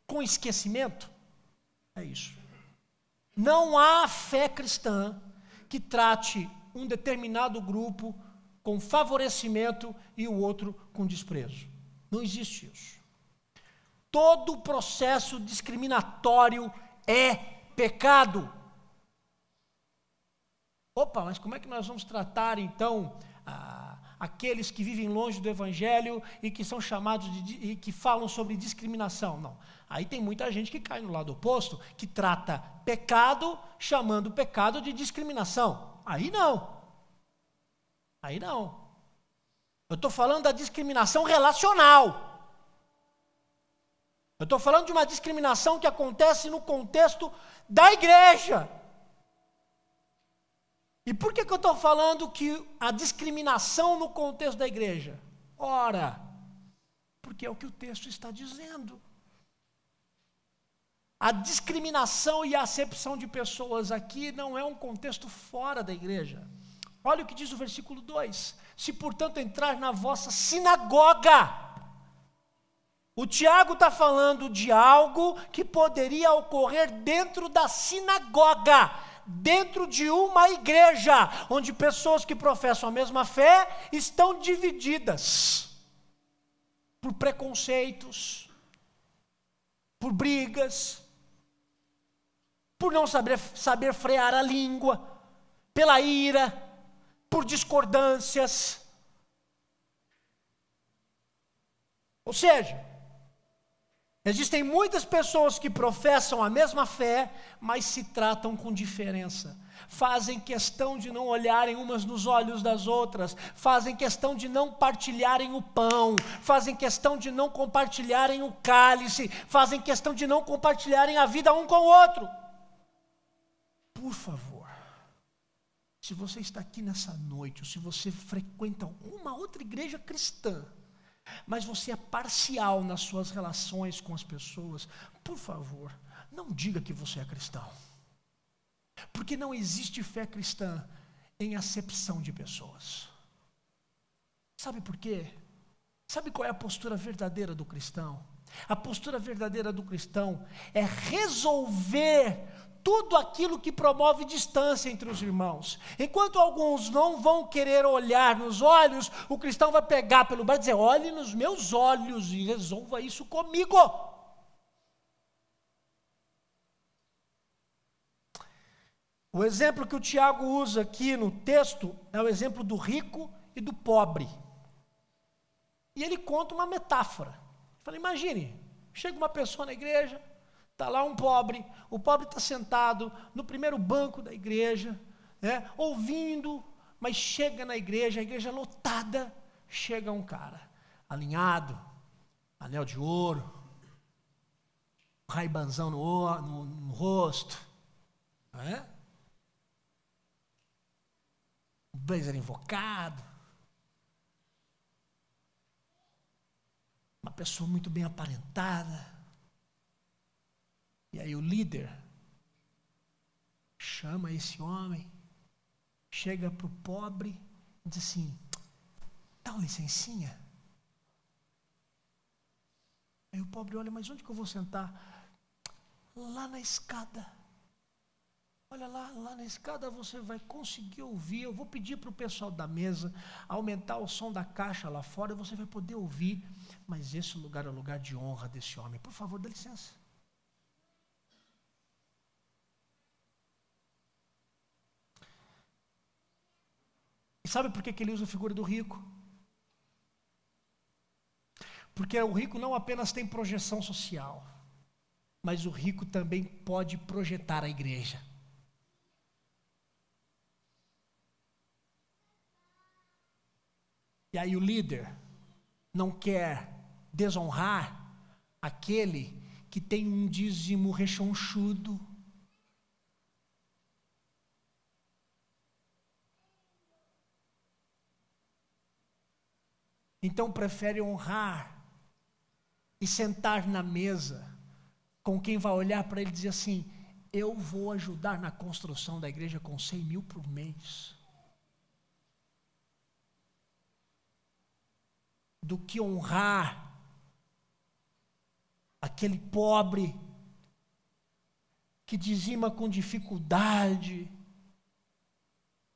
com esquecimento? É isso. Não há fé cristã que trate um determinado grupo com favorecimento e o outro com desprezo. Não existe isso. Todo processo discriminatório é pecado. Opa, mas como é que nós vamos tratar então aqueles que vivem longe do Evangelho e que são chamados e que falam sobre discriminação? Não. Aí tem muita gente que cai no lado oposto, que trata pecado chamando pecado de discriminação. Aí não. Aí não. Eu estou falando da discriminação relacional. Eu estou falando de uma discriminação que acontece no contexto da igreja. E por que eu estou falando que a discriminação no contexto da igreja? Ora, porque é o que o texto está dizendo. A discriminação e a acepção de pessoas aqui não é um contexto fora da igreja. Olha o que diz o versículo 2: se portanto entrar na vossa sinagoga. O Tiago está falando de algo que poderia ocorrer dentro da sinagoga, dentro de uma igreja, onde pessoas que professam a mesma fé estão divididas por preconceitos, por brigas, por não saber frear a língua, pela ira, por discordâncias. Ou seja, existem muitas pessoas que professam a mesma fé, mas se tratam com diferença. Fazem questão de não olharem umas nos olhos das outras, fazem questão de não partilharem o pão, fazem questão de não compartilharem o cálice, fazem questão de não compartilharem a vida um com o outro. Por favor, se você está aqui nessa noite, ou se você frequenta alguma outra igreja cristã, mas você é parcial nas suas relações com as pessoas, por favor, não diga que você é cristão. Porque não existe fé cristã em acepção de pessoas. Sabe por quê? Sabe qual é a postura verdadeira do cristão? A postura verdadeira do cristão é resolver tudo aquilo que promove distância entre os irmãos. Enquanto alguns não vão querer olhar nos olhos, o cristão vai pegar pelo braço e dizer: olhe nos meus olhos e resolva isso comigo. O exemplo que o Tiago usa aqui no texto é o exemplo do rico e do pobre. E ele conta uma metáfora. Fala, imagine, chega uma pessoa na igreja, está lá um pobre, o pobre está sentado no primeiro banco da igreja, ouvindo, mas chega na igreja, a igreja lotada, chega um cara, alinhado, anel de ouro, raibanzão no rosto, um blazer invocado, uma pessoa muito bem aparentada. E aí o líder chama esse homem, chega para o pobre e diz assim: dá uma licencinha. Aí o pobre olha: mas onde que eu vou sentar? Lá na escada. Olha lá na escada você vai conseguir ouvir. Eu vou pedir para o pessoal da mesa aumentar o som da caixa lá fora e você vai poder ouvir. Mas esse lugar é o lugar de honra desse homem. Por favor, dá licença. E sabe por que ele usa a figura do rico? Porque o rico não apenas tem projeção social, mas o rico também pode projetar a igreja. E aí o líder não quer desonrar aquele que tem um dízimo rechonchudo. Então prefere honrar e sentar na mesa com quem vai olhar para ele e dizer assim: eu vou ajudar na construção da igreja com 100 mil por mês. Do que honrar aquele pobre que dizima com dificuldade,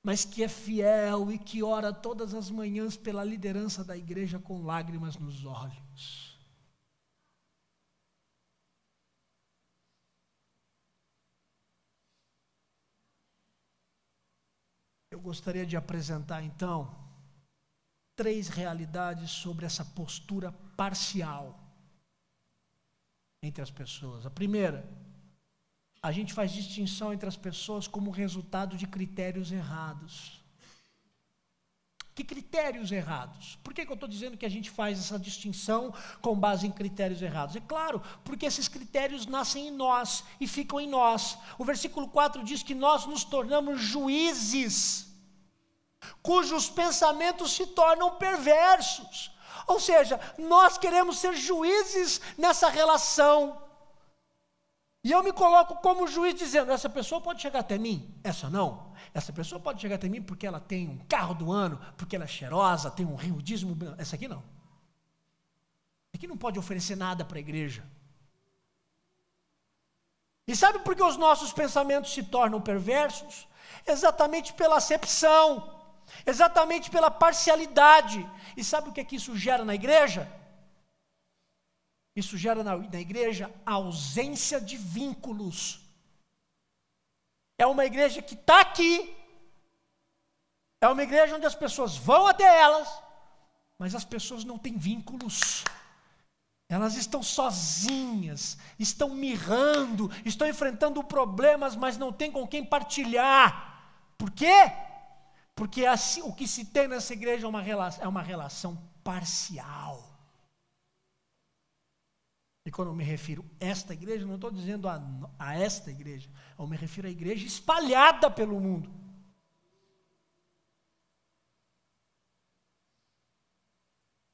mas que é fiel e que ora todas as manhãs pela liderança da igreja com lágrimas nos olhos. Eu gostaria de apresentar então 3 realidades sobre essa postura parcial entre as pessoas. A primeira, a gente faz distinção entre as pessoas como resultado de critérios errados. Que critérios errados? Por que eu estou dizendo que a gente faz essa distinção com base em critérios errados? É claro, porque esses critérios nascem em nós e ficam em nós. O versículo 4 diz que nós nos tornamos juízes, cujos pensamentos se tornam perversos. Ou seja, nós queremos ser juízes nessa relação. E eu me coloco como juiz dizendo: essa pessoa pode chegar até mim, essa não. Essa pessoa pode chegar até mim porque ela tem um carro do ano, porque ela é cheirosa, tem um rio dízimo. Essa aqui não. Essa aqui não pode oferecer nada para a igreja. E sabe por que os nossos pensamentos se tornam perversos? Exatamente pela acepção. Exatamente pela parcialidade. E sabe o que isso gera na igreja? Isso gera na igreja a ausência de vínculos. É uma igreja que está aqui, é uma igreja onde as pessoas vão até elas, mas as pessoas não têm vínculos. Elas estão sozinhas, estão mirrando, estão enfrentando problemas, mas não tem com quem partilhar. Por quê? Porque assim, o que se tem nessa igreja é uma relação parcial. E quando eu me refiro a esta igreja, não estou dizendo a esta igreja, eu me refiro à igreja espalhada pelo mundo.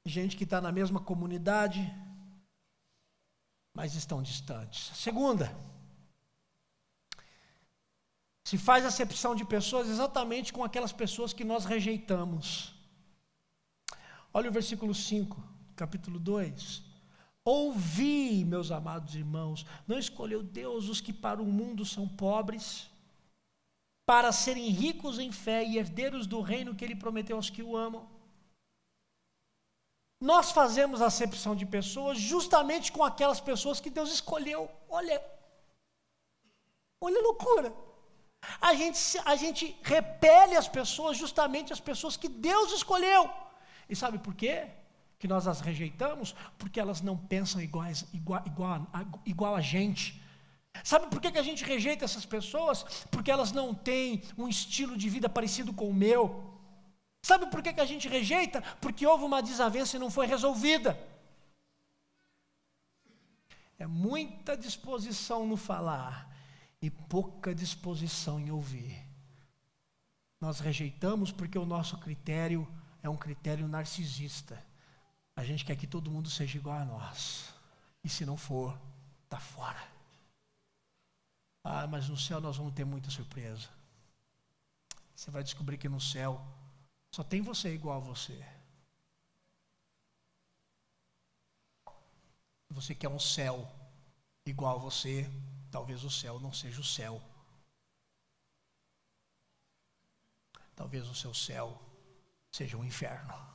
Gente que está na mesma comunidade, mas estão distantes. Segunda, se faz acepção de pessoas exatamente com aquelas pessoas que nós rejeitamos. Olha o versículo 5, capítulo 2. Ouvi, meus amados irmãos, não escolheu Deus os que para o mundo são pobres, para serem ricos em fé e herdeiros do reino que Ele prometeu aos que o amam. Nós fazemos acepção de pessoas justamente com aquelas pessoas que Deus escolheu. Olha a loucura. A gente repele as pessoas, justamente as pessoas que Deus escolheu. E sabe por quê que nós as rejeitamos? Porque elas não pensam igual a gente. Sabe por que a gente rejeita essas pessoas? Porque elas não têm um estilo de vida parecido com o meu. Sabe por que a gente rejeita? Porque houve uma desavença e não foi resolvida. É muita disposição no falar e pouca disposição em ouvir. Nós rejeitamos porque o nosso critério é um critério narcisista. A gente quer que todo mundo seja igual a nós. E se não for, está fora. Ah, mas no céu nós vamos ter muita surpresa. Você vai descobrir que no céu só tem você igual a você. Se você quer um céu igual a você, talvez o céu não seja o céu. Talvez o seu céu seja um inferno.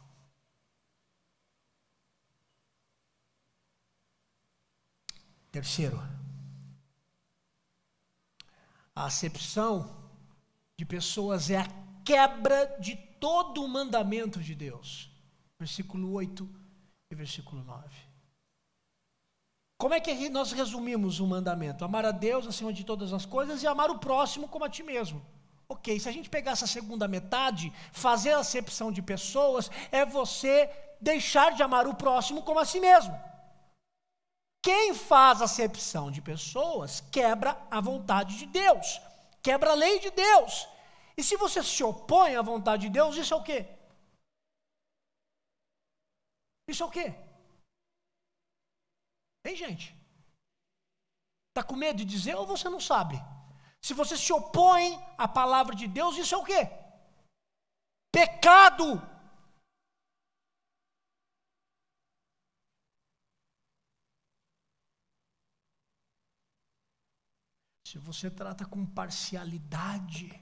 Terceiro, a acepção de pessoas é a quebra de todo o mandamento de Deus. Versículo 8, e versículo 9. Como é que nós resumimos o mandamento? Amar a Deus acima de todas as coisas e amar o próximo como a ti mesmo. Ok, se a gente pegar essa segunda metade, fazer a acepção de pessoas, é você deixar de amar o próximo como a si mesmo. Quem faz acepção de pessoas quebra a vontade de Deus, quebra a lei de Deus. E se você se opõe à vontade de Deus, isso é o quê? Isso é o quê? Hein, gente? Está com medo de dizer ou você não sabe? Se você se opõe à palavra de Deus, isso é o quê? Pecado! Se você trata com parcialidade,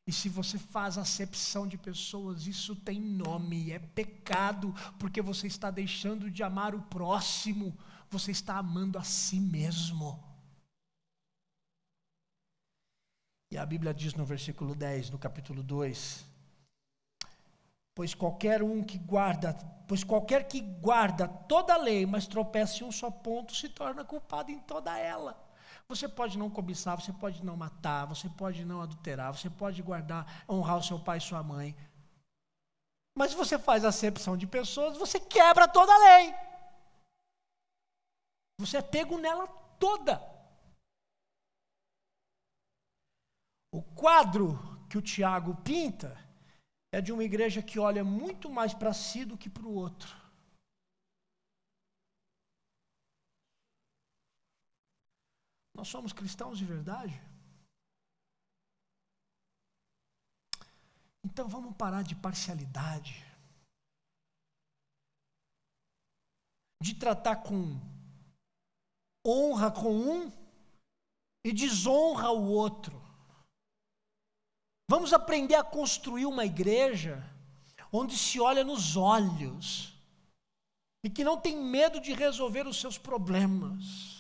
e se você faz acepção de pessoas, isso tem nome, é pecado, porque você está deixando de amar o próximo, você está amando a si mesmo. E a Bíblia diz no versículo 10, no capítulo 2, pois qualquer que guarda toda a lei, mas tropeça em um só ponto, se torna culpado em toda ela. Você pode não cobiçar, você pode não matar, você pode não adulterar, você pode honrar o seu pai e sua mãe. Mas se você faz acepção de pessoas, você quebra toda a lei. Você é pego nela toda. O quadro que o Tiago pinta é de uma igreja que olha muito mais para si do que para o outro. Nós somos cristãos de verdade? Então vamos parar de parcialidade, de tratar com honra com um e desonra o outro. Vamos aprender a construir uma igreja onde se olha nos olhos e que não tem medo de resolver os seus problemas.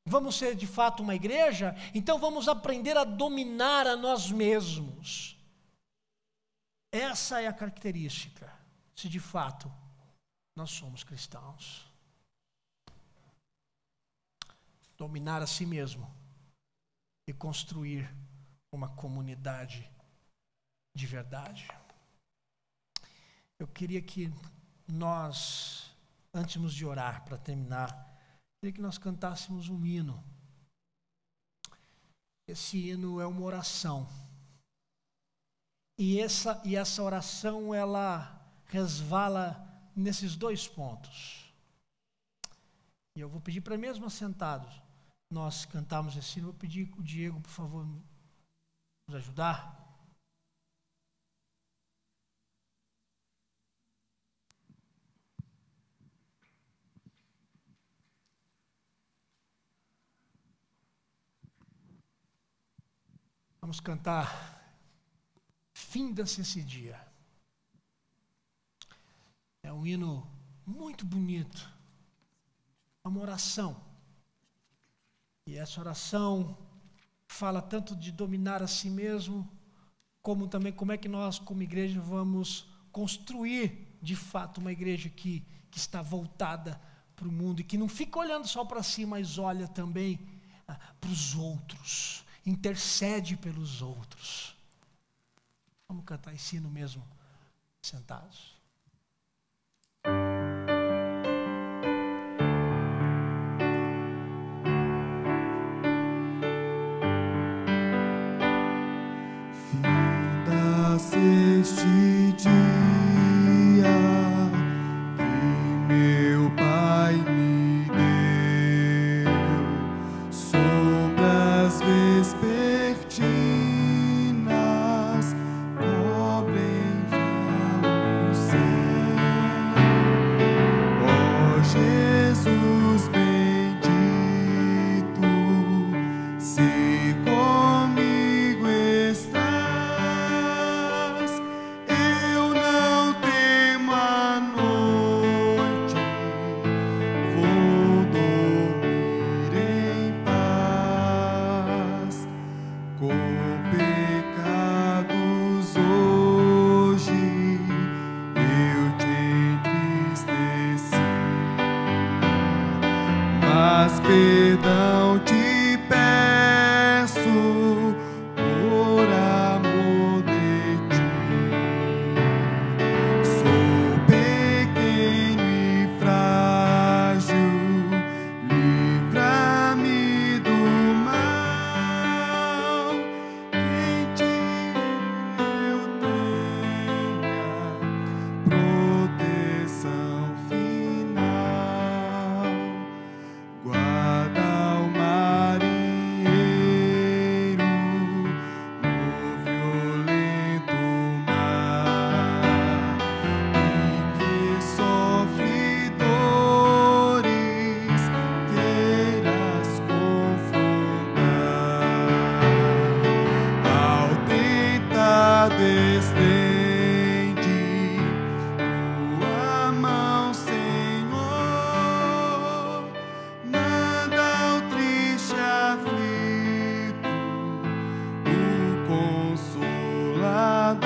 Vamos ser de fato uma igreja? Então vamos aprender a dominar a nós mesmos. Essa é a característica, se de fato nós somos cristãos. Dominar a si mesmo e construir uma comunidade de verdade. Eu queria que nós, antes de orar, para terminar, queria que nós cantássemos um hino. Esse hino é uma oração. E essa oração, ela resvala nesses dois pontos. E eu vou pedir para mesmo assentados, nós cantarmos esse hino. Vou pedir o Diego, por favor, nos ajudar. Vamos cantar Finda-se esse dia. É um hino muito bonito, é uma oração. E essa oração fala tanto de dominar a si mesmo, como também como é que nós, como igreja, vamos construir de fato uma igreja que está voltada para o mundo e que não fica olhando só para si, mas olha também para os outros, intercede pelos outros. Vamos cantar esse hino mesmo, sentados. Finda-se este dia que meu Pai me deu, sombras vespertinas cobrem já o perdão te peço por amor de ti. Sou pequeno e frágil, livra-me do mal. Quem te eu tenha proteção final. Guarda o marinheiro no violento mar, e que sofre dores queiras confrontar. Ao tentado estende tua mão, Senhor. Manda ao triste aflito o Consolador.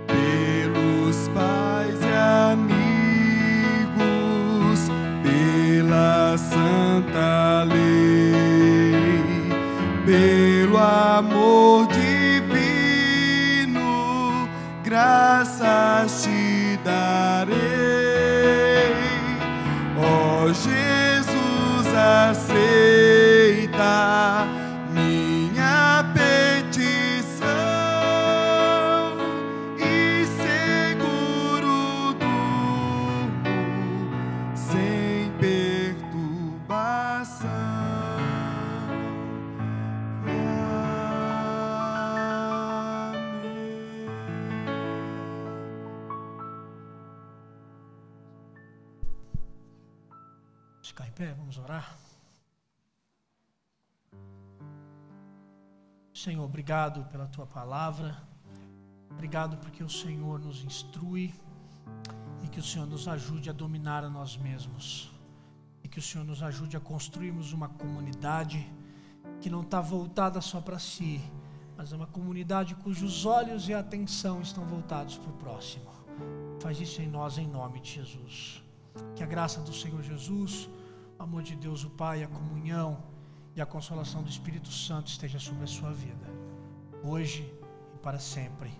Pelos pais e amigos, pela santa lei, pelo amor divino, graças te darei. Ó Jesus, aceita minha petição e seguro durmo sem perturbação. Vamos ficar em pé, vamos orar. Senhor, obrigado pela tua palavra. Obrigado porque o Senhor nos instrui e que o Senhor nos ajude a dominar a nós mesmos. E que o Senhor nos ajude a construirmos uma comunidade que não está voltada só para si, mas é uma comunidade cujos olhos e atenção estão voltados para o próximo. Faz isso em nós, em nome de Jesus. Que a graça do Senhor Jesus, o amor de Deus o Pai, a comunhão e a consolação do Espírito Santo esteja sobre a sua vida, hoje e para sempre.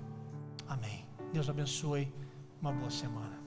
Amém. Deus abençoe. Uma boa semana.